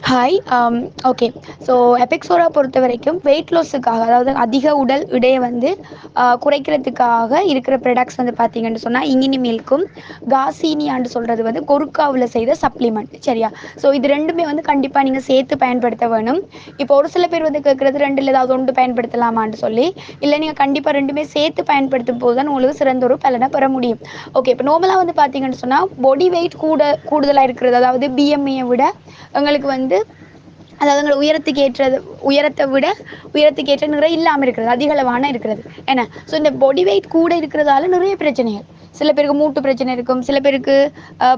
Hi. Okay. So எபிக்ஸோரா பொறுத்த வரைக்கும் wait லாஸுக்காக, அதாவது அதிக உடல் எடையை வந்து குறைக்கிறதுக்காக இருக்கிற ப்ராடக்ட்ஸ் வந்து பார்த்தீங்கன்னு சொன்னால் இங்கினி மில்க்கும் காசீனியான்னு சொல்கிறது வந்து கொருக்காவில் செய்த சப்ளிமெண்ட். சரியா? ஸோ இது ரெண்டுமே வந்து கண்டிப்பாக நீங்கள் சேர்த்து பயன்படுத்த வேணும். இப்போ ஒரு சில பேர் வந்து கேட்குறது ரெண்டில் ஏதாவது ஒன்று பயன்படுத்தலாமான்னு சொல்லி. இல்லை, நீங்கள் கண்டிப்பாக ரெண்டுமே சேர்த்து பயன்படுத்தும் போது தான் உங்களுக்கு சிறந்த ஒரு பலனை பெற முடியும். ஓகே. இப்போ நார்மலாக வந்து பார்த்தீங்கன்னு சொன்னால் பாடி வெயிட் கூடுதலாக இருக்கிறது, அதாவது பிஎம்ஐயை விட எங்களுக்கு வந்து, அதாவது எங்களை உயரத்தை விட உயரத்துக்கு ஏற்ற நிறைய இல்லாமல் இருக்கிறது, அதிகளவான இருக்கிறது. ஏன்னா ஸோ இந்த பாடி வெயிட் கூட இருக்கிறதால நிறைய பிரச்சனைகள். சில பேருக்கு மூட்டு பிரச்சனை இருக்கும், சில பேருக்கு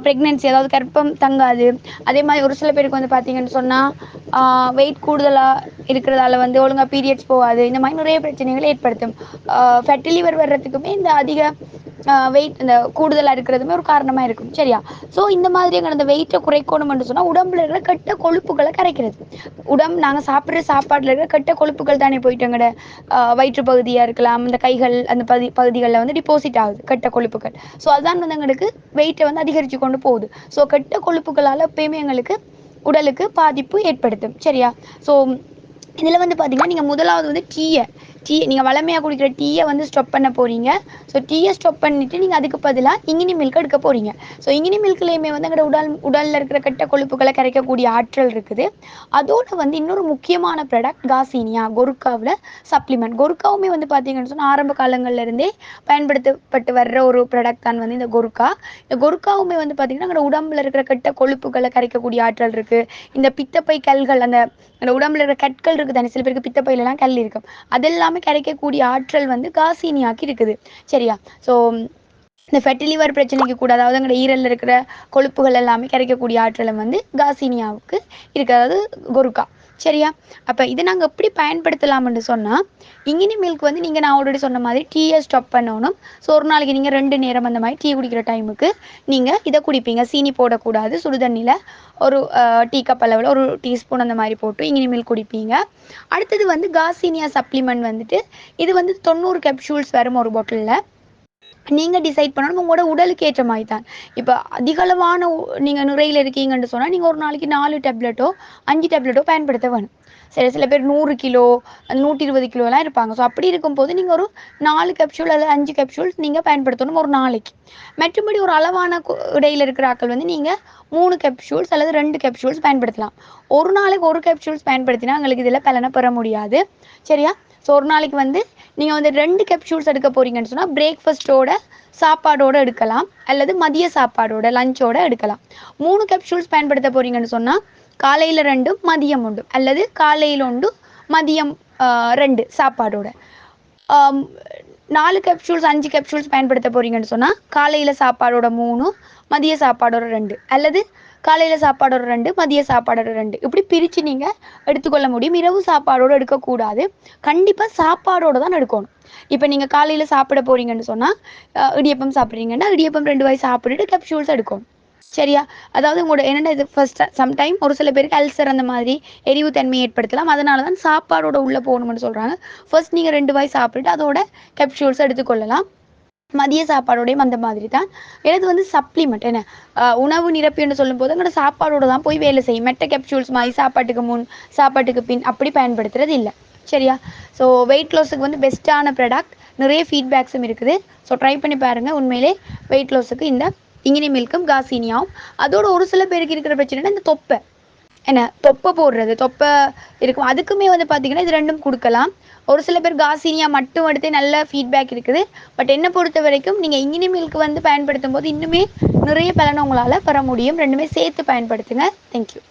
ப்ரெக்னென்சி, அதாவது கர்ப்பம் தங்காது. அதே மாதிரி ஒரு சில பேருக்கு வந்து பார்த்தீங்கன்னு சொன்னால் வெயிட் கூடுதலாக இருக்கிறதால வந்து ஒழுங்காக பீரியட்ஸ் போகாது. இந்த மாதிரி நிறைய பிரச்சனைகள் ஏற்படுத்தும். ஃபேட்டி லிவர் வர்றதுக்குமே இந்த அதிக வெயிட், இந்த கூடுதலாக இருக்கிறதுமே ஒரு காரணமாக இருக்கும். சரியா? ஸோ இந்த மாதிரி எங்களை அந்த வெயிட்டை குறைக்கணும்னு சொன்னால் உடம்புல இருக்கிற கெட்ட கொழுப்புகளை கரைக்கிறது. நாங்கள் சாப்பிட்ற சாப்பாட்டில் இருக்கிற கெட்ட கொழுப்புகள் தானே போயிட்டு எங்களோட வயிற்று பகுதியாக இருக்கலாம், இந்த கைகள் அந்த பகுதிகளில் வந்து டிபாசிட் ஆகுது கெட்ட கொழுப்புகள். ஸோ அதுதான் வந்து எங்களுக்கு வெயிட்டை வந்து அதிகரித்து கொண்டு போகுது. ஸோ கெட்ட கொழுப்புகளால் எப்பயுமே எங்களுக்கு உடலுக்கு பாதிப்பு ஏற்படுத்தும். சரியா? ஸோ இதில் வந்து பார்த்தீங்கன்னா நீங்கள் முதலாவது வந்து டீ நீங்கள் வளமையாக குடிக்கிற டீயை வந்து ஸ்டாப் பண்ண போகிறீங்க. ஸோ டீயை ஸ்டாப் பண்ணிவிட்டு நீங்கள் அதுக்கு பதிலாக இங்கினி மில்க் எடுக்க போகிறீங்க. ஸோ இங்கினி மில்க்லேயுமே வந்து எங்களோட உடலில் இருக்கிற கெட்ட கொழுப்புகளை கரைக்கக்கூடிய ஆற்றல் இருக்குது. அதோடு வந்து இன்னொரு முக்கியமான ப்ராடக்ட் காசீனியா, கொருக்காவில் சப்ளிமெண்ட். கொருக்காவுமே வந்து பார்த்தீங்கன்னு சொன்னால் ஆரம்ப காலங்கள்லேருந்தே பயன்படுத்தப்பட்டு வர்ற ஒரு ப்ராடக்ட் தான் வந்து இந்த கொருக்கா. இந்த கொருக்காவுமே வந்து பார்த்திங்கன்னா எங்களோட உடம்புல இருக்கிற கெட்ட கொழுப்புகளை கரைக்கக்கூடிய ஆற்றல் இருக்குது. இந்த பித்தப்பை கல்கள், அந்த உடம்புல இருக்கிற கற்கள் இருக்குது தானே, சில பேருக்கு பித்தப்பையிலலாம் கல் இருக்கும், அதெல்லாமே கரைக்கக்கூடிய ஆற்றல் வந்து காசீனியாக்கு இருக்குது. சரியா? ஸோ இந்த ஃபேட்டி லிவர் பிரச்சனைக்கு கூட, அதாவது எங்களோட ஈரலில் இருக்கிற கொழுப்புகள் எல்லாமே கரைக்கக்கூடிய ஆற்றலை வந்து காசீனியாவுக்கு இருக்குது, அதாவது கொருக்கா. சரியா? அப்போ இதை நாங்கள் எப்படி பயன்படுத்தலாம்னு சொன்னால், இங்கினி மில்க் வந்து நீங்கள் நான் ஆல்ரெடி சொன்ன மாதிரி டீயை ஸ்டாப் பண்ணணும். ஸோ ஒரு நாளைக்கு நீங்கள் 2 நேரம் அந்த மாதிரி டீ குடிக்கிற டைமுக்கு நீங்கள் இதை குடிப்பீங்க. சீனி போடக்கூடாது, சுடுதண்ணியில் ஒரு டீ கப் அளவில் ஒரு டீஸ்பூன் அந்த மாதிரி போட்டு இங்கினி மில்க் குடிப்பீங்க. அடுத்தது வந்து காசீனியா சப்ளிமெண்ட் வந்துட்டு, இது வந்து 90 கேப்சூல்ஸ் வரும் ஒரு பாட்டிலில். நீங்கள் டிசைட் பண்ணணும் உங்களோட உடலுக்கு ஏற்ற மாதிரி தான். இப்போ அதிகளவான நீங்கள் நுரையில் இருக்கீங்கன்னு சொன்னால் நீங்கள் ஒரு நாளைக்கு 4 டேப்லெட்டோ 5 டேப்லெட்டோ பயன்படுத்த வேணும். சில பேர் 100 கிலோ 120 கிலோலாம் இருப்பாங்க. ஸோ அப்படி இருக்கும்போது நீங்கள் ஒரு 4 கேப்சூல் அல்லது 5 கேப்சூல்ஸ் நீங்கள் பயன்படுத்தணும் ஒரு நாளைக்கு. மற்றபடி ஒரு அளவான இடையில் இருக்கிற ஆட்கள் வந்து நீங்கள் 3 கேப்சூல்ஸ் அல்லது 2 கேப்சூல்ஸ் பயன்படுத்தலாம். ஒரு நாளைக்கு ஒரு கேப்சூல்ஸ் பயன்படுத்தினா உங்களுக்கு இதில் பலனை பெற முடியாது. சரியா? ஸோ ஒரு நாளைக்கு வந்து நீங்கள் வந்து 2 கேப்சூல்ஸ் எடுக்க போகிறீங்கன்னு சொன்னால் பிரேக்ஃபாஸ்ட்டோட சாப்பாடோடு எடுக்கலாம், அல்லது மதிய சாப்பாடோட லஞ்சோட எடுக்கலாம். 3 கேப்சூல்ஸ் பயன்படுத்த போகிறீங்கன்னு சொன்னால் காலையில் 2, மதியம் 1, அல்லது காலையில் 1, மதியம் 2 சாப்பாடோட. 4 கேப்சூல்ஸ் 5 கேப்சூல்ஸ் பயன்படுத்த போகிறீங்கன்னு சொன்னால் காலையில் சாப்பாடோட 3, மதிய சாப்பாடோட 2, அல்லது காலையில் சாப்பாடோட 2, மதிய சாப்பாடோட 2, இப்படி பிரித்து நீங்கள் எடுத்துக்கொள்ள முடியும். இரவு சாப்பாடோடு எடுக்கக்கூடாது, கண்டிப்பாக சாப்பாடோடு தான் எடுக்கணும். இப்போ நீங்கள் காலையில் சாப்பிட போகிறீங்கன்னு சொன்னால் இடியப்பம் சாப்பிட்றீங்கன்னா இடியப்பம் 2 வாய் சாப்பிட்டுட்டு கேப்சூல்ஸ் எடுக்கணும். சரியா? அதாவது உங்களோட என்னென்ன இது ஃபர்ஸ்ட் சம்டைம் ஒரு சில பேருக்கு அல்சர் அந்த மாதிரி எரிவு தன்மை ஏற்படுத்தலாம். அதனால தான் சாப்பாடோட உள்ளே போகணும்னு சொல்கிறாங்க. ஃபர்ஸ்ட் நீங்கள் 2 வாய் சாப்பிட்டுட்டு அதோட கேப்சூல்ஸ் எடுத்துக்கொள்ளலாம். மதிய சாப்பாடோடையும் அந்த மாதிரி தான். எனது வந்து சப்ளிமெண்ட் என்ன, உணவு நிரப்பின்னு சொல்லும்போது எங்களோட சாப்பாடோடு தான் போய் வேலை செய்யும். மெட்ட கேப்சூல்ஸ் மாதிரி சாப்பாட்டுக்கு முன் சாப்பாட்டுக்கு பின் அப்படி பயன்படுத்துறது இல்லை. சரியா? ஸோ வெயிட் லாஸுக்கு வந்து பெஸ்ட்டான ப்ராடக்ட், நிறைய ஃபீட்பேக்ஸும் இருக்குது. ஸோ ட்ரை பண்ணி பாருங்கள். உண்மையிலே வெயிட் லாஸுக்கு இந்த இங்கினி மில்க்கும் காசீனியாவும். அதோட ஒரு சில பேருக்கு இருக்கிற பிரச்சனைனா இந்த தொப்பை தொப்பை போடுறது, தொப்பை இருக்கும், அதுக்குமே வந்து பார்த்தீங்கன்னா இது ரெண்டும் கொடுக்கலாம். ஒரு சில பேர் காசீனியா மட்டும் எடுத்து நல்ல ஃபீட்பேக் இருக்குது. பட் என்னை பொறுத்த வரைக்கும் நீங்கள் இங்கினி மில்க் வந்து பயன்படுத்தும் போது இன்னுமே நிறைய பலனை உங்களால் பெற முடியும். ரெண்டுமே சேர்த்து பயன்படுத்துங்க. தேங்க்யூ.